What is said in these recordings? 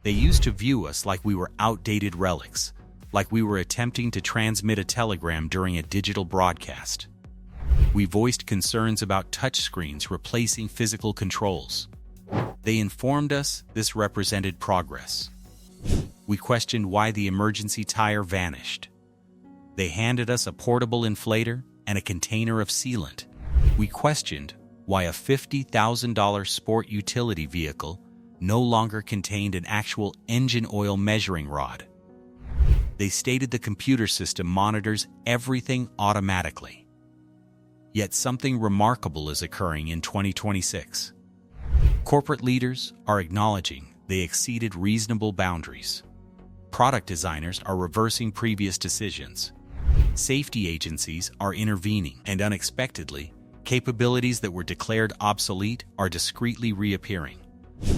They used to view us like we were outdated relics, like we were attempting to transmit a telegram during a digital broadcast. We voiced concerns about touchscreens replacing physical controls. They informed us this represented progress. We questioned why the emergency tire vanished. They handed us a portable inflator and a container of sealant. We questioned why a $50,000 sport utility vehicle no longer contained an actual engine oil measuring rod. They stated the computer system monitors everything automatically. Yet something remarkable is occurring in 2026. Corporate leaders are acknowledging they exceeded reasonable boundaries. Product designers are reversing previous decisions. Safety agencies are intervening, and unexpectedly, capabilities that were declared obsolete are discreetly reappearing.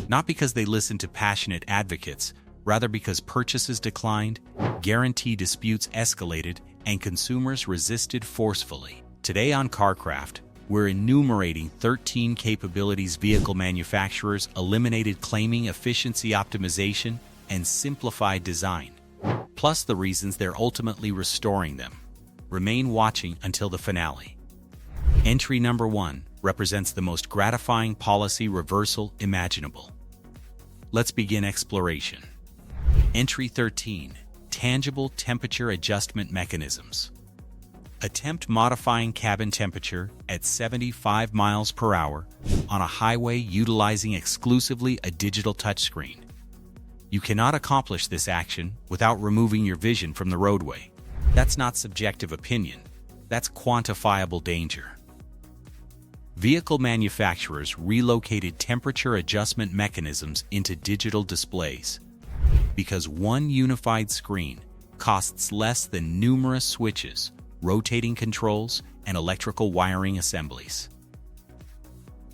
Not because they listened to passionate advocates, rather because purchases declined, guarantee disputes escalated, and consumers resisted forcefully. Today on CarCraft, we're enumerating 13 capabilities vehicle manufacturers eliminated, claiming efficiency optimization and simplified design, plus the reasons they're ultimately restoring them. Remain watching until the finale. Entry number 1 represents the most gratifying policy reversal imaginable. Let's begin exploration. Entry 13. Tangible temperature adjustment mechanisms. Attempt modifying cabin temperature at 75 miles per hour on a highway utilizing exclusively a digital touchscreen. You cannot accomplish this action without removing your vision from the roadway. That's not subjective opinion. That's quantifiable danger. Vehicle manufacturers relocated temperature adjustment mechanisms into digital displays because one unified screen costs less than numerous switches, rotating controls, and electrical wiring assemblies.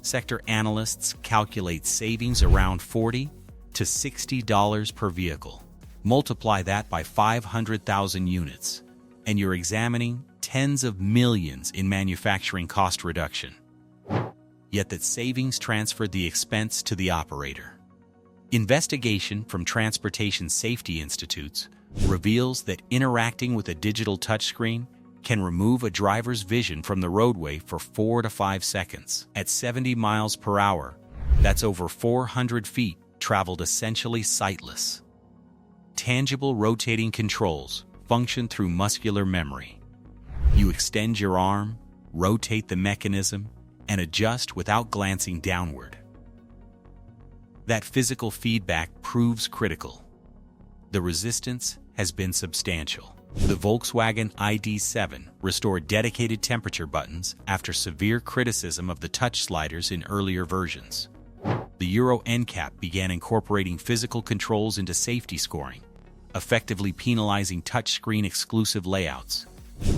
Sector analysts calculate savings around $40 to $60 per vehicle. Multiply that by 500,000 units, and you're examining tens of millions in manufacturing cost reduction. Yet that savings transferred the expense to the operator. Investigation from Transportation Safety Institutes reveals that interacting with a digital touchscreen can remove a driver's vision from the roadway for 4 to 5 seconds. At 70 miles per hour, that's over 400 feet traveled essentially sightless. Tangible rotating controls function through muscular memory. You extend your arm, rotate the mechanism, and adjust without glancing downward. That physical feedback proves critical. The resistance has been substantial. The Volkswagen ID.7 restored dedicated temperature buttons after severe criticism of the touch sliders in earlier versions. The Euro NCAP began incorporating physical controls into safety scoring, effectively penalizing touchscreen exclusive layouts.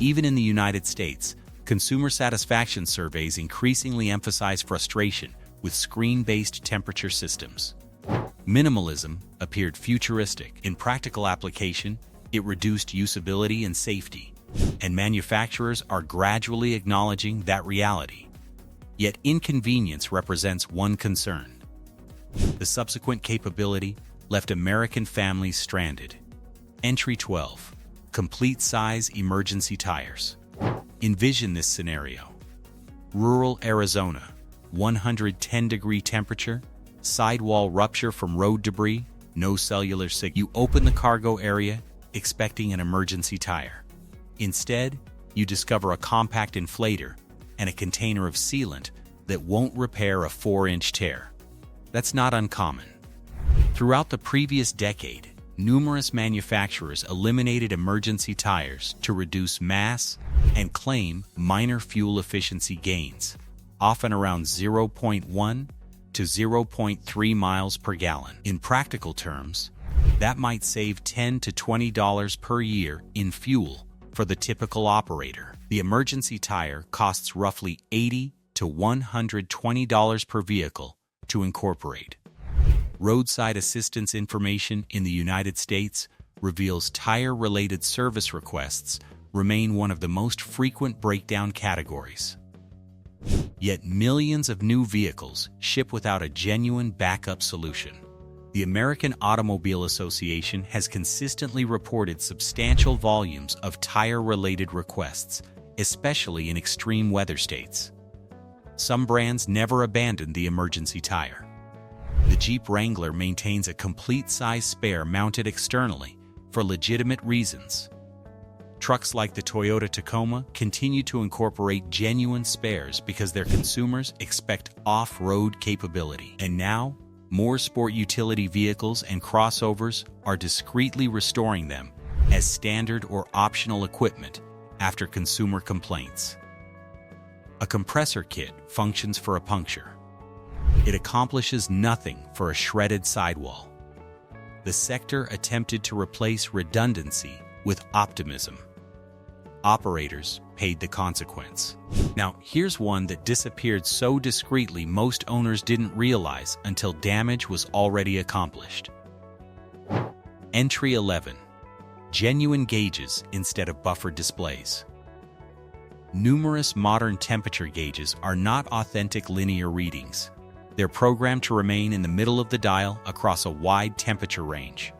Even in the United States, consumer satisfaction surveys increasingly emphasize frustration with screen-based temperature systems. Minimalism appeared futuristic. In practical application, it reduced usability and safety, and manufacturers are gradually acknowledging that reality. Yet inconvenience represents one concern. The subsequent capability left American families stranded. Entry 12. Complete-size emergency tires. Envision this scenario. Rural Arizona, 110-degree temperature, sidewall rupture from road debris, no cellular signal. You open the cargo area, expecting an emergency tire. Instead, you discover a compact inflator and a container of sealant that won't repair a 4-inch tear. That's not uncommon. Throughout the previous decade, numerous manufacturers eliminated emergency tires to reduce mass and claim minor fuel efficiency gains, often around 0.1 to 0.3 miles per gallon. In practical terms, that might save $10 to $20 per year in fuel for the typical operator. The emergency tire costs roughly $80 to $120 per vehicle to incorporate. Roadside assistance information in the United States reveals tire-related service requests remain one of the most frequent breakdown categories. Yet millions of new vehicles ship without a genuine backup solution. The American Automobile Association has consistently reported substantial volumes of tire-related requests, especially in extreme weather states. Some brands never abandon the emergency tire. The Jeep Wrangler maintains a complete-size spare mounted externally for legitimate reasons. Trucks like the Toyota Tacoma continue to incorporate genuine spares because their consumers expect off-road capability. And now, more sport utility vehicles and crossovers are discreetly restoring them as standard or optional equipment after consumer complaints. A compressor kit functions for a puncture. It accomplishes nothing for a shredded sidewall. The sector attempted to replace redundancy with optimism. Operators paid the consequence. Now, here's one that disappeared so discreetly most owners didn't realize until damage was already accomplished. Entry 11. Genuine gauges instead of buffered displays. Numerous modern temperature gauges are not authentic linear readings. They're programmed to remain in the middle of the dial across a wide temperature range.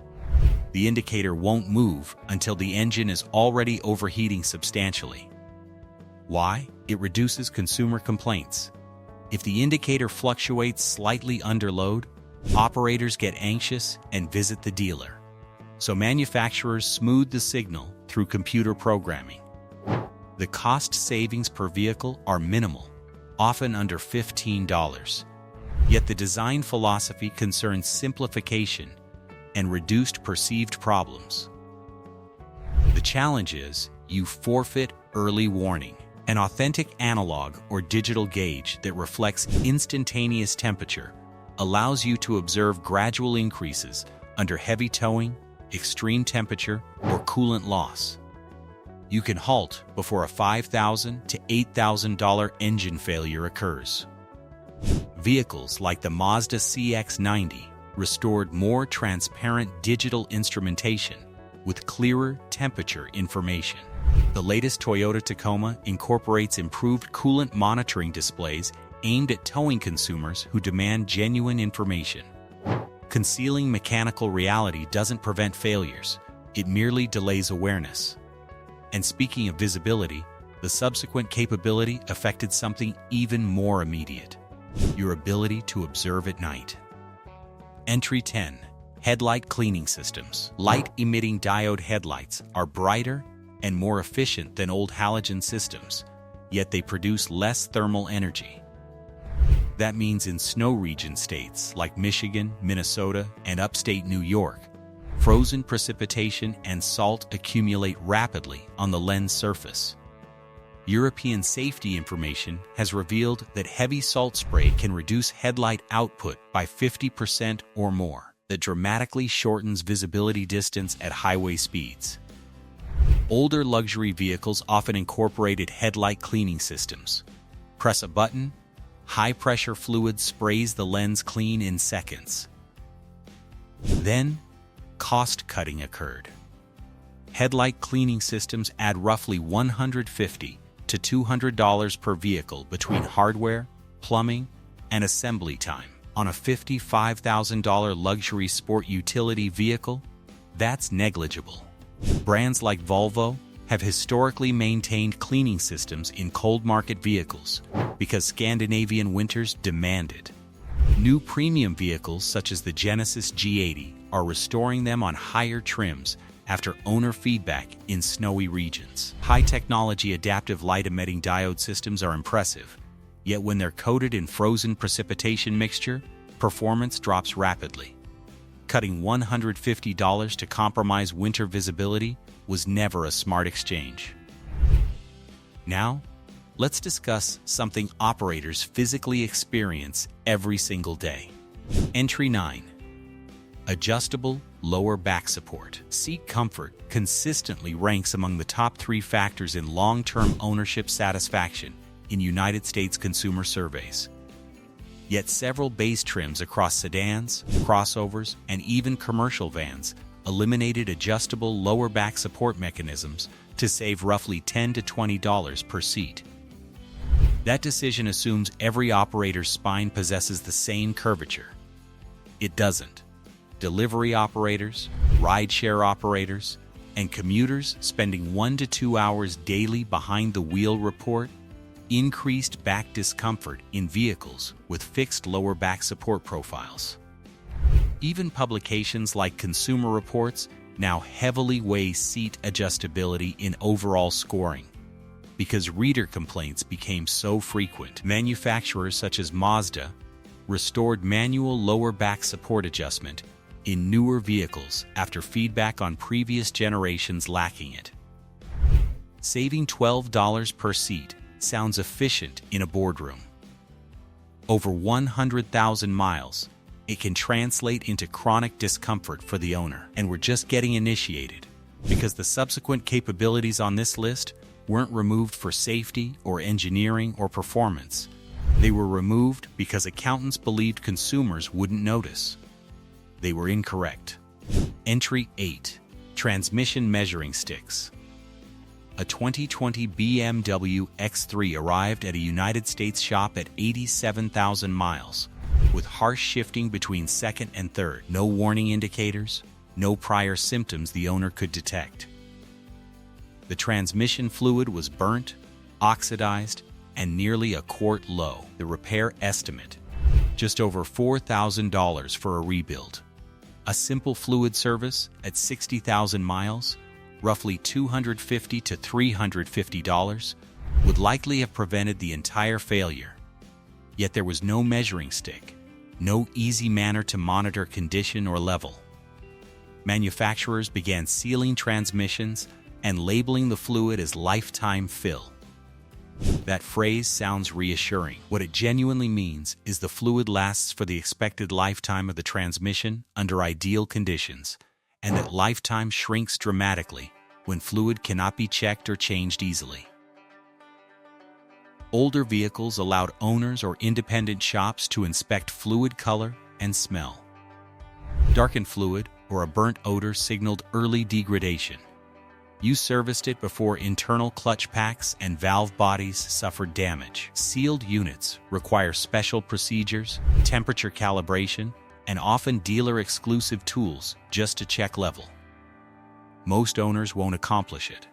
The indicator won't move until the engine is already overheating substantially. Why? It reduces consumer complaints. If the indicator fluctuates slightly under load, operators get anxious and visit the dealer. So manufacturers smooth the signal through computer programming. The cost savings per vehicle are minimal, often under $15. Yet the design philosophy concerns simplification and reduced perceived problems. The challenge is you forfeit early warning. An authentic analog or digital gauge that reflects instantaneous temperature allows you to observe gradual increases under heavy towing, extreme temperature, or coolant loss. You can halt before a $5,000 to $8,000 engine failure occurs. Vehicles like the Mazda CX-90 restored more transparent digital instrumentation with clearer temperature information. The latest Toyota Tacoma incorporates improved coolant monitoring displays aimed at towing consumers who demand genuine information. Concealing mechanical reality doesn't prevent failures, it merely delays awareness. And speaking of visibility, the subsequent capability affected something even more immediate: your ability to observe at night. Entry 10. Headlight cleaning systems. Light-emitting diode headlights are brighter and more efficient than old halogen systems, yet they produce less thermal energy. That means in snow region states like Michigan, Minnesota, and upstate New York, frozen precipitation and salt accumulate rapidly on the lens surface. European safety information has revealed that heavy salt spray can reduce headlight output by 50% or more. That dramatically shortens visibility distance at highway speeds. Older luxury vehicles often incorporated headlight cleaning systems. Press a button, high-pressure fluid sprays the lens clean in seconds. Then, cost-cutting occurred. Headlight cleaning systems add roughly $150 to $200 per vehicle between hardware, plumbing, and assembly time. On a $55,000 luxury sport utility vehicle, that's negligible. Brands like Volvo have historically maintained cleaning systems in cold market vehicles because Scandinavian winters demand it. New premium vehicles such as the Genesis G80 are restoring them on higher trims after owner feedback in snowy regions. High-technology adaptive light-emitting diode systems are impressive, yet when they're coated in frozen precipitation mixture, performance drops rapidly. Cutting $150 to compromise winter visibility was never a smart exchange. Now, let's discuss something operators physically experience every single day. Entry 9. Adjustable lower back support. Seat comfort consistently ranks among the top 3 factors in long-term ownership satisfaction in United States consumer surveys. Yet several base trims across sedans, crossovers, and even commercial vans eliminated adjustable lower back support mechanisms to save roughly $10 to $20 per seat. That decision assumes every operator's spine possesses the same curvature. It doesn't. delivery operators, rideshare operators, and commuters spending 1 to 2 hours daily behind the wheel report increased back discomfort in vehicles with fixed lower back support profiles. Even publications like Consumer Reports now heavily weigh seat adjustability in overall scoring. Because reader complaints became so frequent, manufacturers such as Mazda restored manual lower back support adjustment in newer vehicles after feedback on previous generations lacking it. Saving $12 per seat sounds efficient in a boardroom. Over 100,000 miles, it can translate into chronic discomfort for the owner, and we're just getting initiated because the subsequent capabilities on this list weren't removed for safety or engineering or performance. They were removed because accountants believed consumers wouldn't notice. They were incorrect. Entry 8. Transmission measuring sticks. A 2020 BMW X3 arrived at a United States shop at 87,000 miles, with harsh shifting between second and third, no warning indicators, no prior symptoms the owner could detect. The transmission fluid was burnt, oxidized, and nearly a quart low. The repair estimate, just over $4,000 for a rebuild. A simple fluid service at 60,000 miles, roughly $250 to $350, would likely have prevented the entire failure. Yet there was no measuring stick, no easy manner to monitor condition or level. Manufacturers began sealing transmissions and labeling the fluid as lifetime fill. That phrase sounds reassuring. What it genuinely means is the fluid lasts for the expected lifetime of the transmission under ideal conditions, and that lifetime shrinks dramatically when fluid cannot be checked or changed easily. Older vehicles allowed owners or independent shops to inspect fluid color and smell. Darkened fluid or a burnt odor signaled early degradation. You serviced it before internal clutch packs and valve bodies suffered damage. Sealed units require special procedures, temperature calibration, and often dealer-exclusive tools just to check level. Most owners won't accomplish it.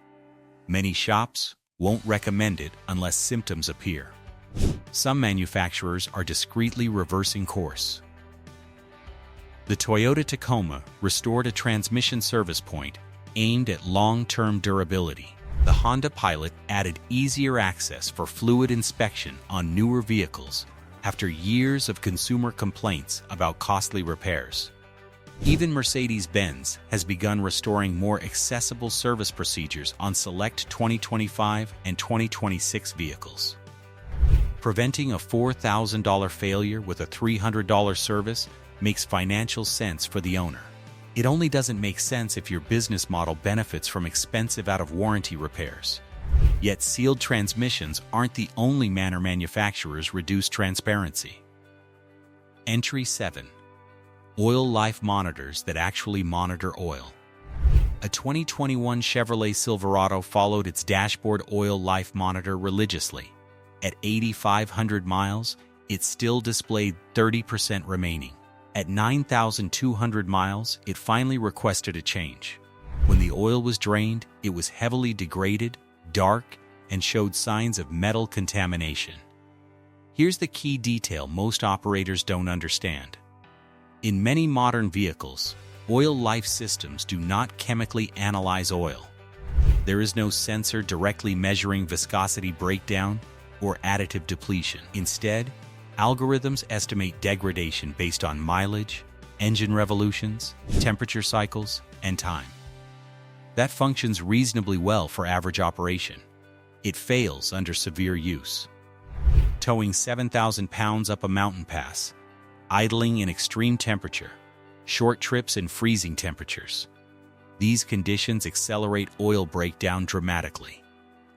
Many shops won't recommend it unless symptoms appear. Some manufacturers are discreetly reversing course. The Toyota Tacoma restored a transmission service point aimed at long-term durability. The Honda Pilot added easier access for fluid inspection on newer vehicles after years of consumer complaints about costly repairs. Even Mercedes-Benz has begun restoring more accessible service procedures on select 2025 and 2026 vehicles. Preventing a $4,000 failure with a $300 service makes financial sense for the owner. It only doesn't make sense if your business model benefits from expensive out-of-warranty repairs. Yet sealed transmissions aren't the only manner manufacturers reduce transparency. Entry 7. Oil life monitors that actually monitor oil. A 2021 Chevrolet Silverado followed its dashboard oil life monitor religiously. At 8,500 miles, it still displayed 30% remaining. At 9,200 miles, it finally requested a change. When the oil was drained, it was heavily degraded, dark, and showed signs of metal contamination. Here's the key detail most operators don't understand. In many modern vehicles, oil life systems do not chemically analyze oil. There is no sensor directly measuring viscosity breakdown or additive depletion. Instead, algorithms estimate degradation based on mileage, engine revolutions, temperature cycles, and time. That functions reasonably well for average operation. It fails under severe use. Towing 7,000 pounds up a mountain pass, idling in extreme temperature, short trips in freezing temperatures. These conditions accelerate oil breakdown dramatically.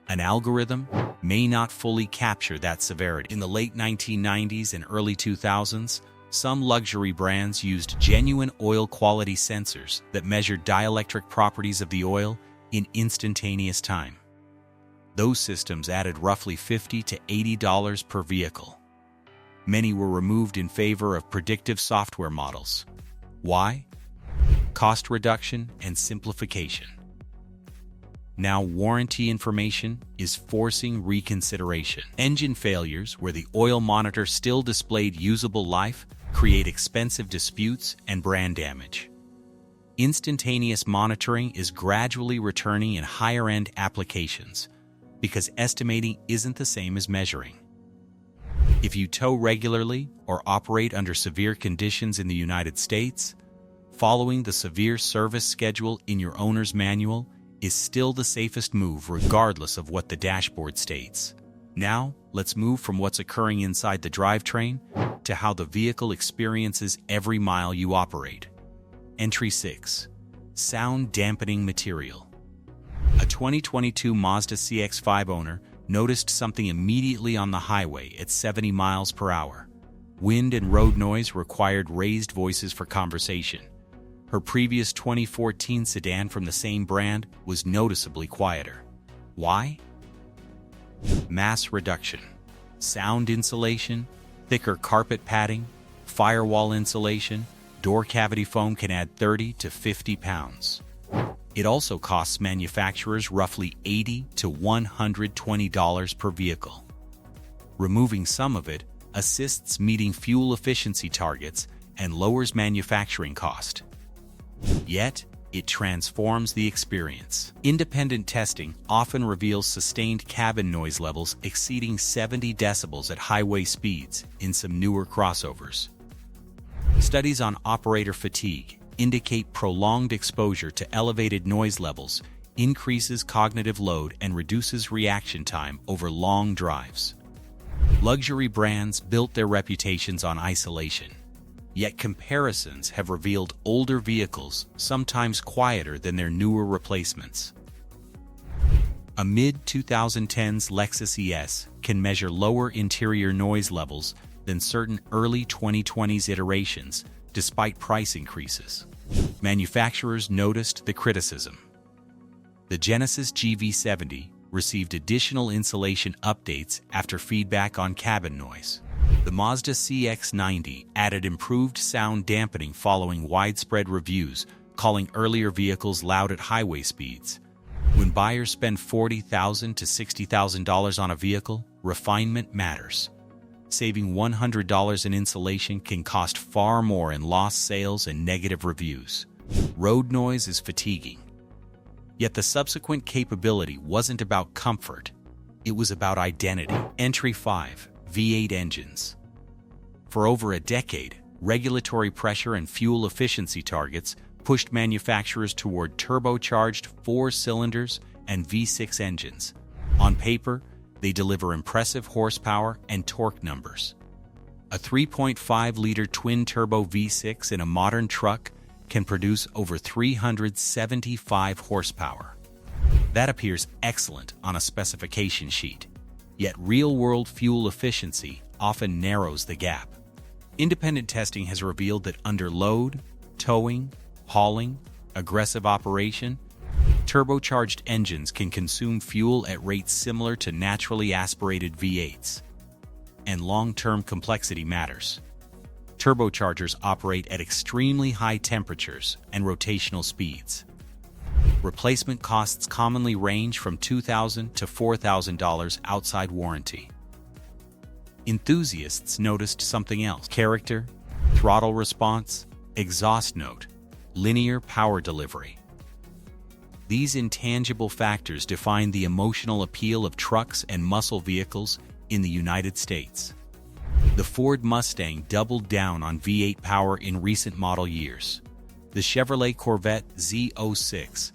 An algorithm may not fully capture that severity. In the late 1990s and early 2000s, some luxury brands used genuine oil quality sensors that measured dielectric properties of the oil in instantaneous time. Those systems added roughly $50 to $80 per vehicle. Many were removed in favor of predictive software models. Why? cost reduction, and simplification. Now warranty information is forcing reconsideration. Engine failures, where the oil monitor still displayed usable life, create expensive disputes and brand damage. Instantaneous monitoring is gradually returning in higher-end applications because estimating isn't the same as measuring. If you tow regularly or operate under severe conditions in the United States, following the severe service schedule in your owner's manual is still the safest move regardless of what the dashboard states. Now, let's move from what's occurring inside the drivetrain to how the vehicle experiences every mile you operate. Entry 6. Sound dampening material. A 2022 Mazda CX-5 owner noticed something immediately on the highway at 70 miles per hour. Wind and road noise required raised voices for conversation. Her previous 2014 sedan from the same brand was noticeably quieter. Why? Mass reduction. Sound insulation, thicker carpet padding, firewall insulation, door cavity foam can add 30 to 50 pounds. It also costs manufacturers roughly $80 to $120 per vehicle. Removing some of it assists meeting fuel efficiency targets and lowers manufacturing cost. Yet, it transforms the experience. Independent testing often reveals sustained cabin noise levels exceeding 70 decibels at highway speeds in some newer crossovers. Studies on operator fatigue indicate prolonged exposure to elevated noise levels increases cognitive load and reduces reaction time over long drives. Luxury brands built their reputations on isolation, yet comparisons have revealed older vehicles sometimes quieter than their newer replacements. A mid-2010s Lexus ES can measure lower interior noise levels than certain early 2020s iterations, despite price increases. Manufacturers noticed the criticism. The Genesis GV70 received additional insulation updates after feedback on cabin noise. The Mazda CX-90 added improved sound dampening following widespread reviews, calling earlier vehicles loud at highway speeds. When buyers spend $40,000 to $60,000 on a vehicle, refinement matters. Saving $100 in insulation can cost far more in lost sales and negative reviews. Road noise is fatiguing. Yet the subsequent capability wasn't about comfort. It was about identity. Entry 5. V8 engines. For over a decade, regulatory pressure and fuel efficiency targets pushed manufacturers toward turbocharged 4 cylinders and V6 engines. On paper, they deliver impressive horsepower and torque numbers. A 3.5-liter twin-turbo V6 in a modern truck can produce over 375 horsepower. That appears excellent on a specification sheet, yet real-world fuel efficiency often narrows the gap. Independent testing has revealed that under load, towing, hauling, aggressive operation, turbocharged engines can consume fuel at rates similar to naturally aspirated V8s. And long-term complexity matters. Turbochargers operate at extremely high temperatures and rotational speeds. Replacement costs commonly range from $2,000 to $4,000 outside warranty. Enthusiasts noticed something else: character, throttle response, exhaust note, linear power delivery. These intangible factors define the emotional appeal of trucks and muscle vehicles in the United States. The Ford Mustang doubled down on V8 power in recent model years. The Chevrolet Corvette Z06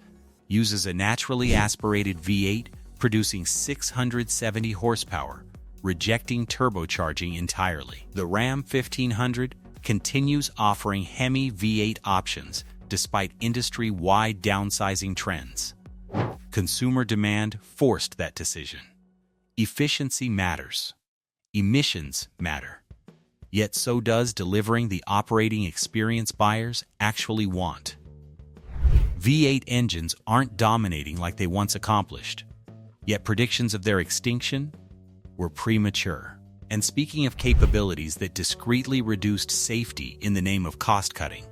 uses a naturally aspirated V8, producing 670 horsepower, rejecting turbocharging entirely. The Ram 1500 continues offering Hemi V8 options despite industry-wide downsizing trends. Consumer demand forced that decision. Efficiency matters. Emissions matter. Yet so does delivering the operating experience buyers actually want. V8 engines aren't dominating like they once accomplished, yet predictions of their extinction were premature. And speaking of capabilities that discreetly reduced safety in the name of cost-cutting,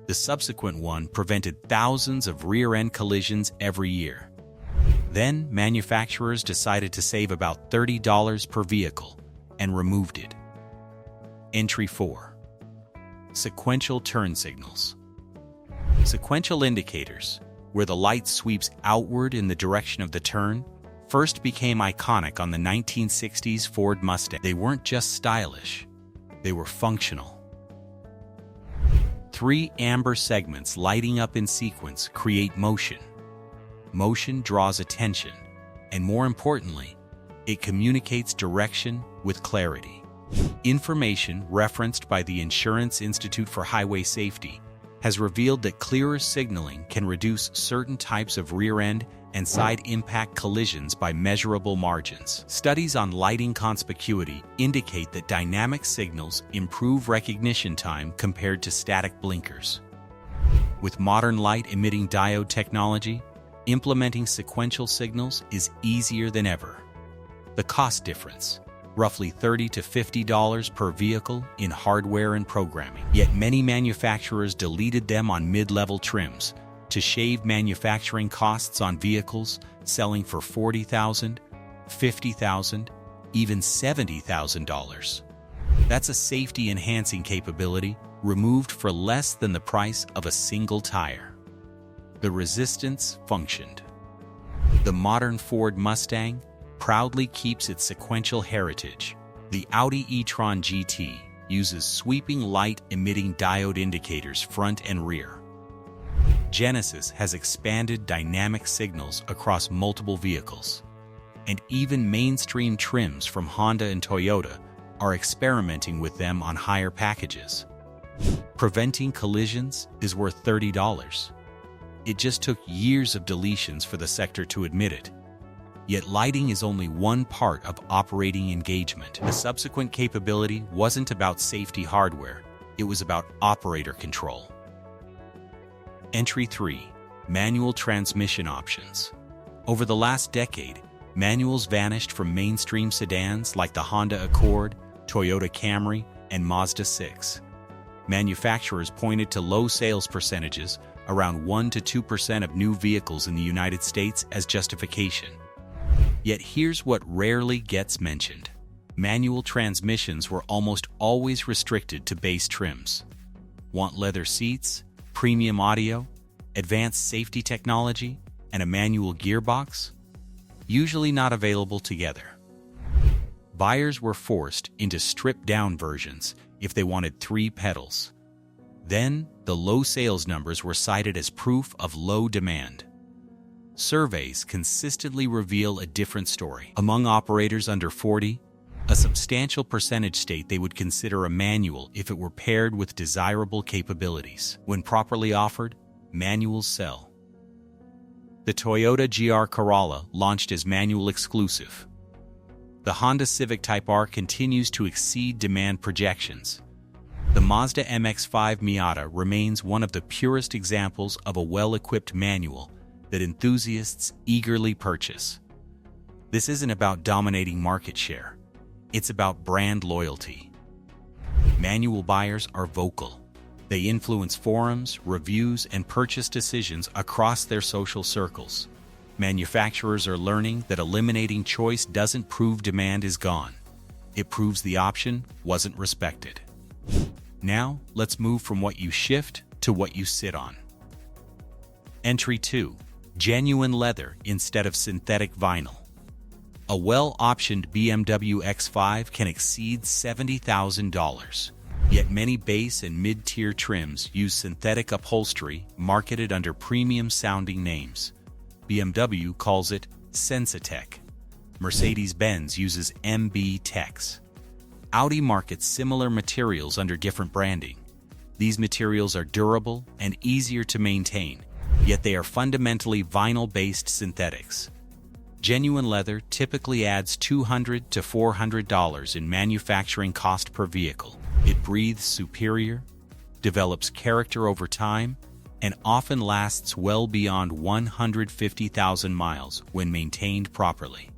The subsequent one prevented thousands of rear-end collisions every year. Then, manufacturers decided to save about $30 per vehicle and removed it. Entry 4. Sequential turn signals. Sequential indicators, where the light sweeps outward in the direction of the turn, first became iconic on the 1960s Ford Mustang. They weren't just stylish, they were functional. 3 amber segments lighting up in sequence create motion. Motion draws attention, and more importantly, it communicates direction with clarity. Information referenced by the Insurance Institute for Highway Safety has revealed that clearer signaling can reduce certain types of rear-end and side impact collisions by measurable margins. Studies on lighting conspicuity indicate that dynamic signals improve recognition time compared to static blinkers. With modern light-emitting diode technology, implementing sequential signals is easier than ever. The cost difference, roughly $30 to $50 per vehicle in hardware and programming. Yet many manufacturers deleted them on mid-level trims to shave manufacturing costs on vehicles selling for $40,000, $50,000, even $70,000. That's a safety-enhancing capability removed for less than the price of a single tire. The resistance functioned. The modern Ford Mustang proudly keeps its sequential heritage. The Audi e-tron GT uses sweeping light-emitting diode indicators front and rear. Genesis has expanded dynamic signals across multiple vehicles, and even mainstream trims from Honda and Toyota are experimenting with them on higher packages. Preventing collisions is worth $30. It just took years of deletions for the sector to admit it. Yet lighting is only one part of operating engagement. The subsequent capability wasn't about safety hardware, it was about operator control. Entry 3. Manual transmission options. Over the last decade, manuals vanished from mainstream sedans like the Honda Accord, Toyota Camry, and Mazda 6. Manufacturers pointed to low sales percentages, around 1 to 2% of new vehicles in the United States, as justification. Yet here's what rarely gets mentioned. Manual transmissions were almost always restricted to base trims. Want leather seats, premium audio, advanced safety technology, and a manual gearbox? Usually not available together. Buyers were forced into stripped-down versions if they wanted 3 pedals. Then, the low sales numbers were cited as proof of low demand. Surveys consistently reveal a different story. Among operators under 40, a substantial percentage state they would consider a manual if it were paired with desirable capabilities. When properly offered, manuals sell. The Toyota GR Corolla launched as manual exclusive. The Honda Civic Type R continues to exceed demand projections. The Mazda MX-5 Miata remains one of the purest examples of a well-equipped manual that enthusiasts eagerly purchase. This isn't about dominating market share. It's about brand loyalty. Manual buyers are vocal. They influence forums, reviews, and purchase decisions across their social circles. Manufacturers are learning that eliminating choice doesn't prove demand is gone. It proves the option wasn't respected. Now, let's move from what you shift to what you sit on. Entry 2. Genuine leather instead of synthetic vinyl. A well-optioned BMW X5 can exceed $70,000. Yet many base and mid-tier trims use synthetic upholstery marketed under premium-sounding names. BMW calls it Sensatec. Mercedes-Benz uses MB Tex. Audi markets similar materials under different branding. These materials are durable and easier to maintain, yet they are fundamentally vinyl-based synthetics. Genuine leather typically adds $200 to $400 in manufacturing cost per vehicle. It breathes superior, develops character over time, and often lasts well beyond 150,000 miles when maintained properly.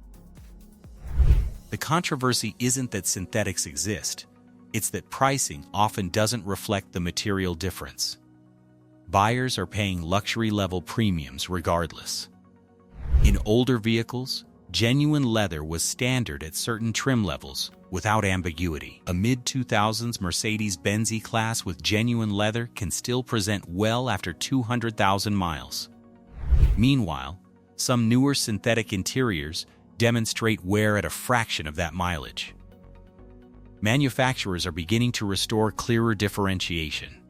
The controversy isn't that synthetics exist, it's that pricing often doesn't reflect the material difference. buyers are paying luxury-level premiums regardless. In older vehicles, genuine leather was standard at certain trim levels, without ambiguity. A mid-2000s Mercedes-Benz E-Class with genuine leather can still present well after 200,000 miles. Meanwhile, some newer synthetic interiors demonstrate wear at a fraction of that mileage. Manufacturers are beginning to restore clearer differentiation.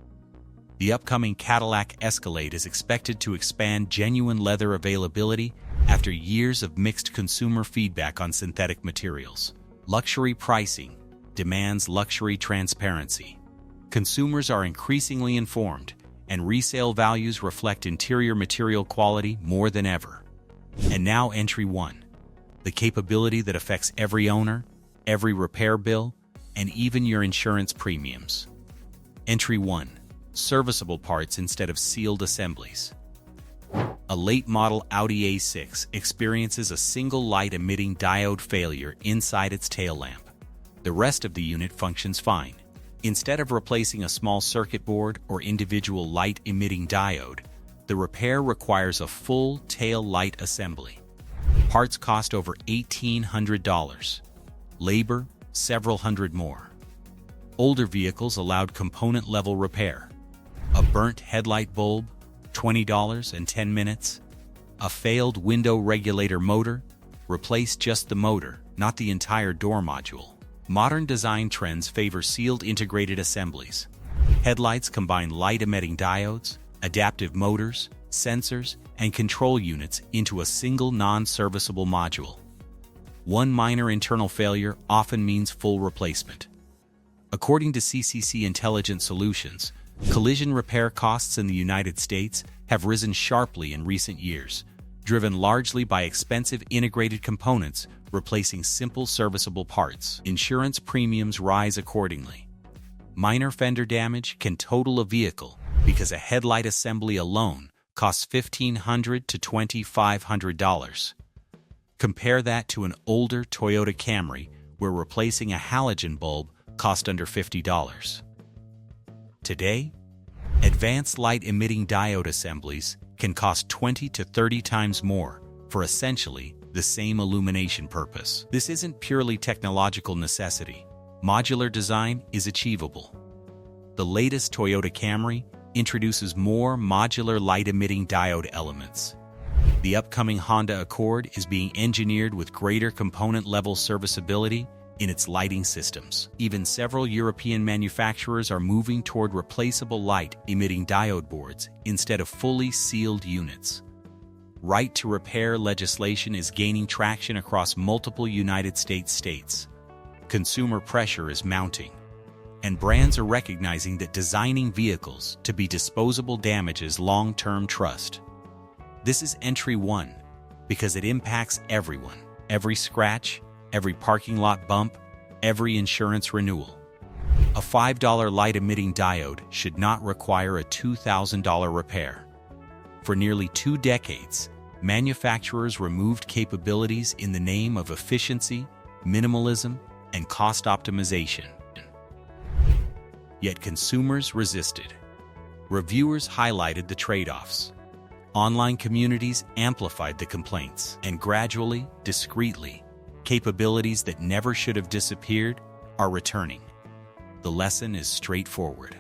The upcoming Cadillac Escalade is expected to expand genuine leather availability after years of mixed consumer feedback on synthetic materials. Luxury pricing demands luxury transparency. Consumers are increasingly informed, and resale values reflect interior material quality more than ever. And now Entry 1, the capability that affects every owner, every repair bill, and even your insurance premiums. Entry 1, serviceable parts instead of sealed assemblies. A late-model Audi A6 experiences a single light-emitting diode failure inside its tail lamp. The rest of the unit functions fine. Instead of replacing a small circuit board or individual light-emitting diode, the repair requires a full tail light assembly. Parts cost over $1,800. Labor, several hundred more. Older vehicles allowed component-level repair. A burnt headlight bulb, $20 and 10 minutes. A failed window regulator motor, replace just the motor, not the entire door module. Modern design trends favor sealed integrated assemblies. Headlights combine light-emitting diodes, adaptive motors, sensors, and control units into a single non-serviceable module. One minor internal failure often means full replacement. According to CCC Intelligent Solutions, collision repair costs in the United States have risen sharply in recent years, driven largely by expensive integrated components replacing simple serviceable parts. Insurance premiums rise accordingly. Minor fender damage can total a vehicle because a headlight assembly alone costs $1,500 to $2,500. Compare that to an older Toyota Camry where replacing a halogen bulb cost under $50. Today, advanced light-emitting diode assemblies can cost 20 to 30 times more for essentially the same illumination purpose. This isn't purely technological necessity. Modular design is achievable. The latest Toyota Camry introduces more modular light-emitting diode elements. The upcoming Honda Accord is being engineered with greater component-level serviceability in its lighting systems. Even several European manufacturers are moving toward replaceable light-emitting diode boards instead of fully sealed units. Right-to-repair legislation is gaining traction across multiple United States states. Consumer pressure is mounting, and brands are recognizing that designing vehicles to be disposable damages long-term trust. This is Entry 1 because it impacts everyone, every scratch, every parking lot bump, every insurance renewal. A $5 light-emitting diode should not require a $2,000 repair. For nearly 2 decades, manufacturers removed capabilities in the name of efficiency, minimalism, and cost optimization. Yet consumers resisted. Reviewers highlighted the trade-offs. Online communities amplified the complaints, and gradually, discreetly, capabilities that never should have disappeared are returning. The lesson is straightforward.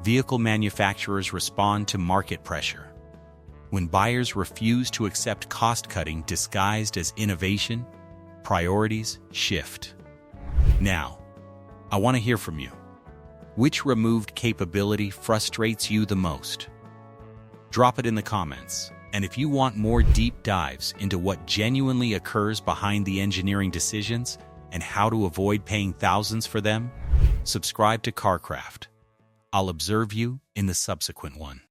Vehicle manufacturers respond to market pressure. When buyers refuse to accept cost-cutting disguised as innovation, priorities shift. Now, I want to hear from you. Which removed capability frustrates you the most? Drop it in the comments. And if you want more deep dives into what genuinely occurs behind the engineering decisions and how to avoid paying thousands for them, subscribe to CarCraft. I'll observe you in the subsequent one.